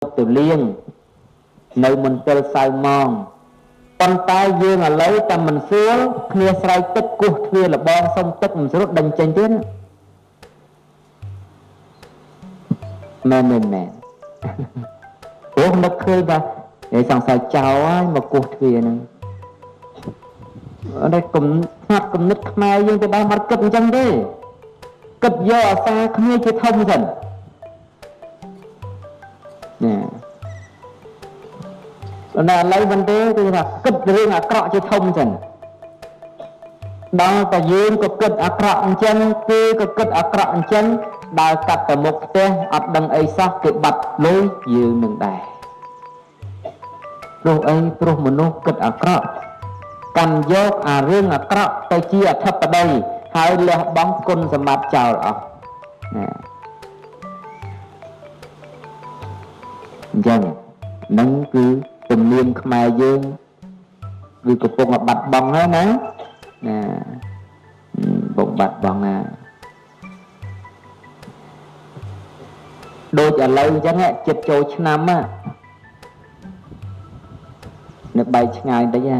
ទៅលៀងនៅមន្ទិលសៅម៉ងប៉ុន្តែយើងឥឡូវតែមិនស្រួលគ្នាស្រែកទឹកគោះទ្វារលបងសុំទឹកមិនស្រួលដេញចេញទៀតមែនព្រោះនឹកឃើញថាឯងសង្ស័យចោលហើយមកគោះទ្វារហ្នឹងអត់គំនិតខ្មែរយើងទៅដល់មកគិតអញ្ចឹងទេគិតយកអាសាគ្នាជាធំសិនណាដល់ឥឡូវមិនទេគឺថាគិតរឿងអាក្រក់ជាធំសិនដល់តែយើងក៏គិតអាក្រក់អញ្ចឹងគេក៏គិតអាក្រក់អញ្ចឹងដើរកាត់ទៅមុខផ្ទះអត់ដឹងអីសោះគេបាត់លុយយើងនឹងដែរព្រោះអីព្រោះមនុស្សគិតអាក្រក់កាន់យកអារឿងអាក្រក់ទៅជាអធិបតីហើយលះបង់គុណសម្បត្តិចោលអស់ណាអញ្ចឹងនឹងគឺទំនៀមខ្មែរយើងគឺកំពុងបាត់បង់ហើយណាបំបាត់បង់ណាដូចឥឡូវអញ្ចឹងចិត្តចូលឆ្នាំនៅបែកឆ្ងាយតិច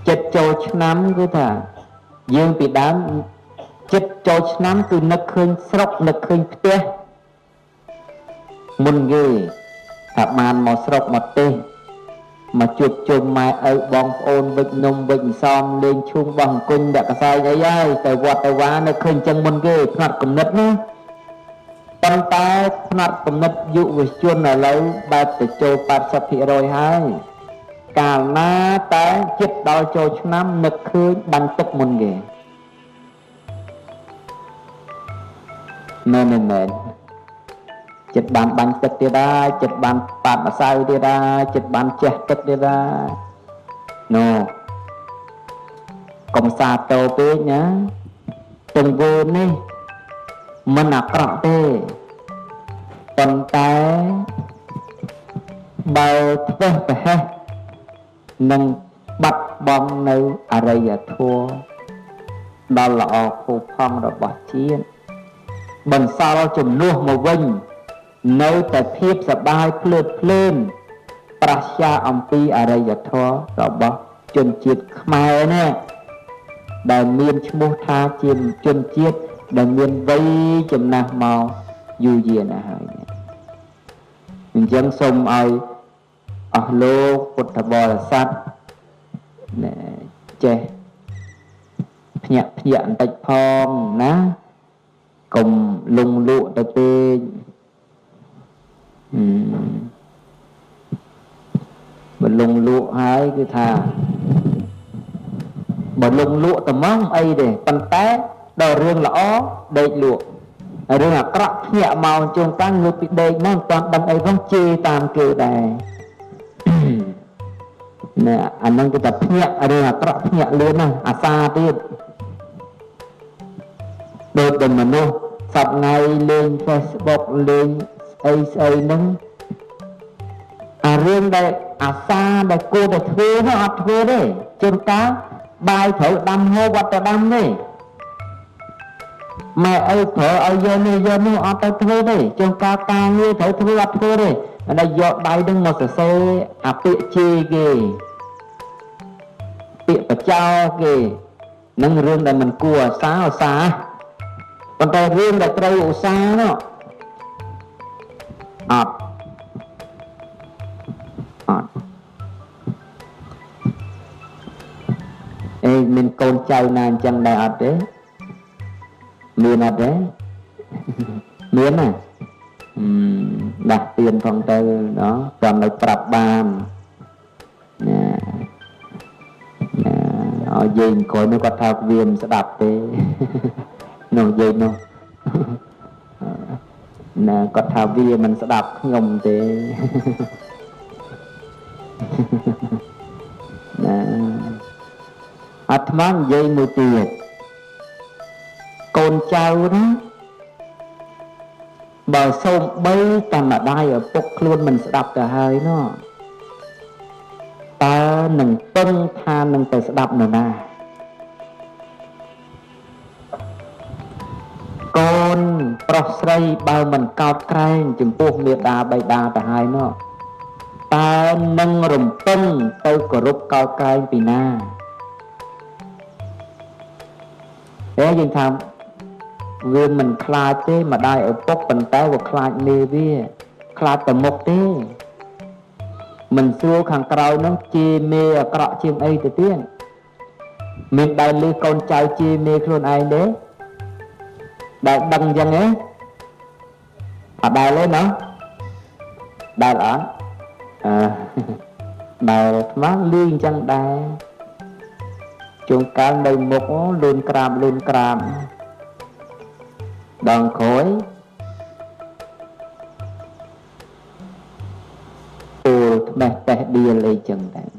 ចិត្តចូលឆ្នាំគឺថាយើងពីដើមចិត្តចូលឆ្នាំគឺនឹកឃើញស្រុកនឹកឃើញផ្ទះមុនគេថាបានមកស្រុកមកទេសមកជួបជុំម៉ែឪបងប្អូនវិចនំវិចសំលេងឈូងបោះអង្គុញដាក់កសែងអីហើយទៅវត្តទៅវានៅឃើញចឹងមុនគេផ្នែកគំនិតណាប៉ុន្តែផ្នែកគំនិតយុវជនឥឡូវបែបទៅចូល 80% ហើយកាលណាតែចិត្តដល់ចូលឆ្នាំនឹកឃើញបាញ់ទឹកមុនគេមែនចិត្តបានបាញ់ទឹកទៀតដែរចិត្តបានប៉ាតម្សៅទៀតដែរចិត្តបានចេះទឹកទៀតដែរណូកុំសាទរពេកណាទង្វើនេះមិនអាក្រក់ទេប៉ុន្តែបើធ្វេសប្រហែសនឹងបាត់បង់នៅអរិយធម៌ដ៏ល្អផូរផង់របស់ជាតិបន្សល់ជំនួសមកវិញនៅតែភាពសប្បាយភ្លើតភ្លើនប្រាជ្ញាអំពីអរិយធម៌របស់ជនជាតិខ្មែរណាដែលមានឈ្មោះថាជាជនជាតិដែលមានវ័យចំណាស់មកយូរយារណាស់ហើយអញ្ចឹងសូមឲ្យអស់លោកពុទ្ធបរិស័ទចេះភ្ញាក់បន្តិចផងណាកុំលងលក់ទៅពេកបើលងលក់ហើយគឺថាបើលងលក់ត្មងអីទេប៉ុន្តែដល់រឿងល្អដេកលក់រឿងអាក្រក់ភ្ញាក់មកជួងតាំងងើបពីដេកហ្នឹងមិនតាន់ដឹងអីផងជេរតាមគេដែរណែអាហ្នឹងគឺថាភ្ញាក់រឿងអាក្រក់ភ្ញាក់លឿនណាស់អាសាទៀតដូចតែមនុស្សសប្ងៃលេង Facebook លេងស្អីហ្នឹងអារឿងដែលអាសាដែលគួរតែធ្វើនោះអត់ធ្វើទេជួនកាលបាយត្រូវដាំហូបអត់ទៅដាំទេម៉ែឪប្រើឲ្យយកនេះអត់ទៅធ្វើទេជួនកាលការងារត្រូវធ្វើអត់ធ្វើទេតែយកដៃនឹងមកសរសេរអាពាក្យជេរគេពាក្យបចោគេនឹងរឿងដែលមិនគួរឧស្សាហ៍ប៉ុន្តែរឿងដែលត្រូវឧស្សាហ៍នោះអត់មានកូនចៅណាអញ្ចឹងដែរអត់ទេមានអត់ទេមានណាដាស់ទៀនផងទៅណោះគាត់នៅប្រាប់បានឲ្យយាយក្រោយនោះគាត់ថាវាមិនស្ដាប់ទេនោះយាយនោះណាគាត់ថាវាមិនស្ដាប់ខ្ញុំទេណាអាត្មានិយាយមួយទៀតកូនចៅណាបើសូម្បីតែម្ដាយឪពុកខ្លួនមិនស្ដាប់ទៅហើយនោះតើនឹងពឹងថានឹងទៅស្ដាប់នរណា កូនប្រុសស្រីបើមិនកោតក្រែងចំពោះមេដាបៃតាទៅហើយនោះតើនឹងរំពឹងទៅគោរពកោតក្រែងពីណាយើងថាវាមិនខ្លាចទេម្ដាយឪពុកប៉ុន្តែវាខ្លាចមេវាខ្លាចទៅមុខទេមិនសួរខាងក្រោយនោះជាមេអាក្រក់ជាងអីទៅទៀតមានដែលលឺកូនចៅជាមេខ្លួនឯងទេដែលដឹងអញ្ចឹងទេអត់ដែលទេណាដែលអត់ដែលស្មាលឺអញ្ចឹងដែរជួនកាលនៅមុខលូនក្រាមដងក្រោយពូលត្បេះតេះដៀលអីចឹងដែរ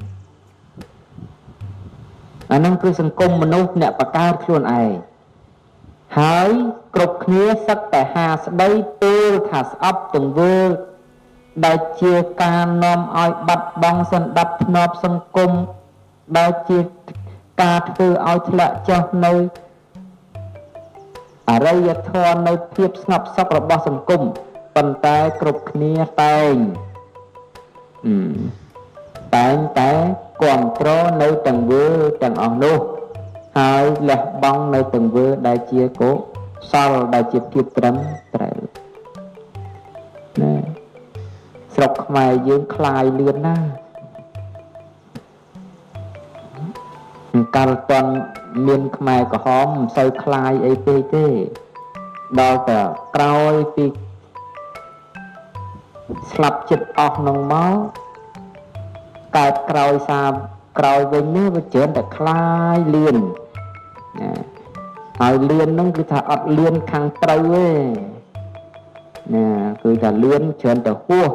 អាហ្នឹងគឺសង្គមមនុស្សអ្នកបង្កើតខ្លួនឯងហើយគ្រប់គ្នាសឹកតែហាស្ដីពេលថាស្អប់ទង្វើដែលជាការនាំឲ្យបាត់បង់សន្តិភាពសង្គមដែលជាការធ្វើឲ្យធ្លាក់ចុះនៅអរិយធម៌នៅភាពស្ងប់សុខរបស់សង្គមប៉ុន្តែគ្រប់គ្នាតែងតែគ្រប់គ្រងនៅទង្វើទាំងអស់នោះហើយលះបង់នៅទង្វើដែលជាកុសលដែលជាភាពត្រឹមត្រូវណាស្រុកខ្មែរយើងคลายលឿនណាស់កាលតន់មានខ្មែរក្រហមមិនសូវคลายអីពេកទេដល់តែក្រោយពីស្លាប់ចិត្តអស់ក្នុងមកកើតក្រោយសាបក្រោយវិញនេះវាច្រើនតែคลายលឿនណាហើយលឿនហ្នឹងគឺថាអត់លឿនខាងត្រូវទេណាគឺថាលឿនច្រើនតែហួស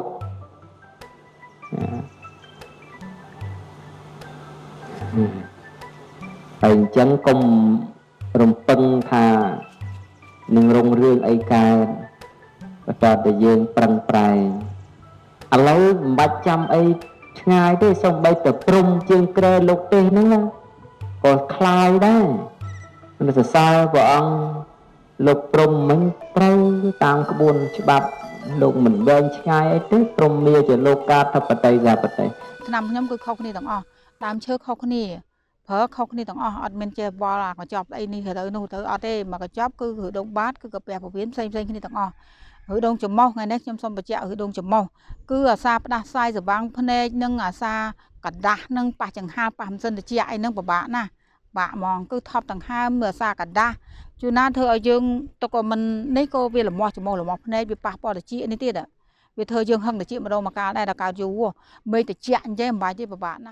ហើយអញ្ចឹងកុំរំពឹងថានឹងរុងរឿងអីកើតបើតើតែយើងប្រឹងប្រែងឥឡូវមិនបាច់ចាំអីឆ្ងាយទេសូម្បីតែព្រំជើងក្រែលោកទេសហ្នឹងក៏คลายដែរមិនសរសើរព្រះអង្គលោកព្រំមិញត្រូវតាមក្បួនច្បាប់លោកមិនវែងឆ្ងាយអីទេព្រំមាជាលោកកាធិបតីសាបតីឆ្នាំខ្ញុំគឺខុសគ្នាទាំងអស់ដើមឈើខុសគ្នាប្រើខុសគ្នាទាំងអស់អត់មានចេះវល់អាកញ្ចប់អីនេះទៅនោះទៅអត់ទេមកកញ្ចប់គឺឬដងបាតគឺកាពះពវៀនផ្សេងគ្នាទាំងអស់ឬដងចំមុះថ្ងៃនេះខ្ញុំសូមបញ្ជាក់ឬដងចំមុះគឺអាសាផ្ដាសាយសវាំងភ្នែកនិងអាសាកដាស់និងប៉ះចង្ហាប៉ះមិនសិនតិចអីហ្នឹងពិបាកណាស់បាក់ហ្មងគឺថប់ដង្ហើមមើលអាសាកដាស់ជួនណាធ្វើឲ្យយើងទៅក៏មិននេះក៏វាលមាស់ចំមុះលមាស់ភ្នែកវាប៉ះពាល់តិចនេះទៀតវាធ្វើយើងហឹងតិចម្ដងមកកាលដែរដល់កើតយូរមេឃតិចអញ្ចឹងមិនបាច់ទេពិបាកណាស់